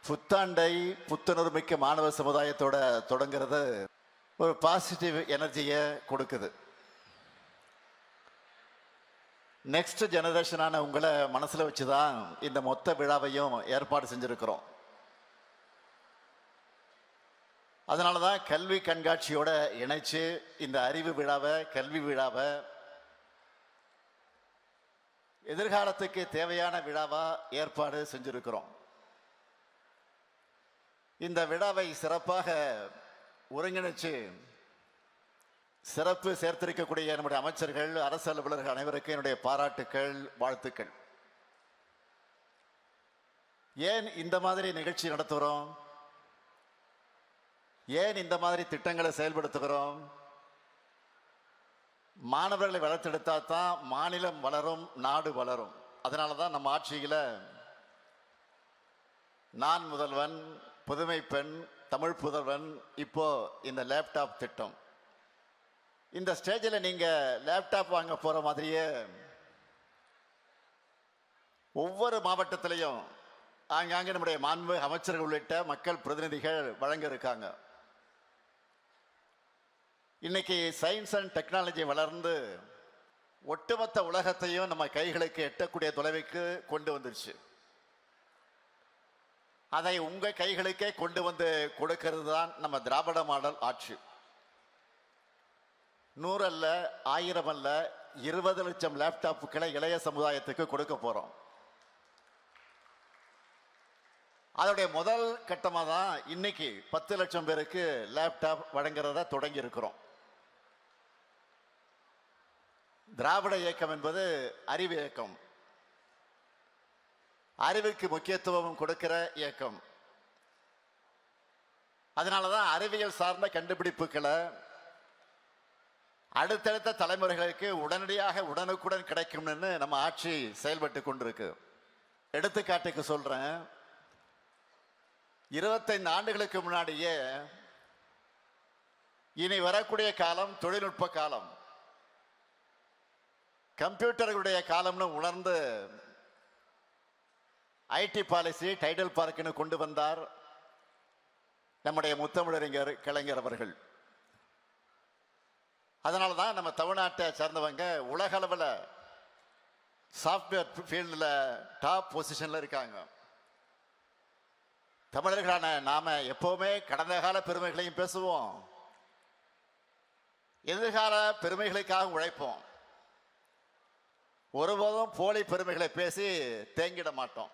புத்தாண்டை புத்துணர்மிக்க மாணவ சமுதாயத்தோட தொடங்கிறது ஒரு பாசிட்டிவ் எனர்ஜியை கொடுக்குது. நெக்ஸ்ட் ஜெனரேஷனான உங்களை மனசுல வச்சுதான் இந்த மொத்த விழாவையும் ஏற்பாடு செஞ்சிருக்கிறோம். அதனாலதான் கல்வி கண்காட்சியோட இணைச்சு இந்த அறிவு விழாவை, கல்வி விழாவை எதிர்காலத்துக்கு தேவையான விழாவா ஏற்பாடு செஞ்சிருக்கிறோம். இந்த விழாவை சிறப்பாக ஒருங்கிணைச்சு சிறப்பு சேர்த்திருக்கக்கூடிய நம்முடைய அமைச்சர்கள், அரசு அலுவலர்கள் அனைவருக்கும் என்னுடைய பாராட்டுக்கள், வாழ்த்துக்கள். ஏன் இந்த மாதிரி நிகழ்ச்சி நடத்துகிறோம்? ஏன் இந்த மாதிரி திட்டங்களை செயல்படுத்துகிறோம்? மாணவர்களை வளர்த்தெடுத்தா தான் மாநிலம் வளரும், நாடு வளரும். அதனால தான் நம்ம ஆட்சியில் நான் முதல்வன், புதுமை பெண், தமிழ் புதல்வன், இப்போ இந்த லேப்டாப் திட்டம். இந்த ஸ்டேஜில் நீங்க லேப்டாப் வாங்க போற மாதிரியே ஒவ்வொரு மாவட்டத்திலையும் ஆங்காங்கே நம்முடைய மாண்பு அமைச்சர்கள் உள்ளிட்ட மக்கள் பிரதிநிதிகள் வழங்க இருக்காங்க. இன்னைக்கு சயின்ஸ் அண்ட் டெக்னாலஜி வளர்ந்து ஒட்டுமொத்த உலகத்தையும் நம்ம கைகளுக்கு எட்டக்கூடிய தொலைவுக்கு கொண்டு வந்துருச்சு. அதை உங்க கைகளுக்கே கொண்டு வந்து கொடுக்கிறது தான் நம்ம திராவிட மாடல் ஆட்சி. 100 அல்ல, 1000 அல்ல, 20 லட்சம் லேப்டாப்புகளை இளைய சமுதாயத்துக்கு கொடுக்க போறோம். அதோடைய முதல் கட்டமாக தான் இன்னைக்கு 10 லட்சம் பேருக்கு லேப்டாப் வழங்குறத தொடங்கி இருக்கிறோம். திராவிட இயக்கம் என்பது அறிவு இயக்கம், அறிவுக்கு முக்கியத்துவம் கொடுக்கிற இயக்கம். அதனாலதான் அறிவியல் சார்ந்த கண்டுபிடிப்புகளை அடுத்தடுத்த தலைமுறைகளுக்கு உடனடியாக உடனுக்குடன் கிடைக்கும்னு நம்ம ஆட்சி செயல்பட்டு கொண்டிருக்கு. எடுத்துக்காட்டுக்கு சொல்றேன், 25 ஆண்டுகளுக்கு முன்னாடியே இனி வரக்கூடிய காலம் தொழில்நுட்ப காலம், கம்ப்யூட்டர்களுடைய காலம்னு உணர்ந்து ஐடி பாலிசி டைடல் பார்க்னு கொண்டு வந்தார் நம்முடைய முத்தமிழறிஞர் கலைஞர் அவர்கள். அதனால தான் நம்ம தமிழ்நாட்டை சேர்ந்தவங்க உலக அளவில் சாஃப்ட்வேர் ஃபீல்டில் டாப் பொசிஷன்ல இருக்காங்க. தமிழர்களான நாம எப்பவுமே கடந்த கால பெருமைகளையும் பேசுவோம், எதிர்கால பெருமைகளுக்காக உழைப்போம். ஒருபோதும் போலி பெருமைகளை பேசி தேங்கிட மாட்டோம்.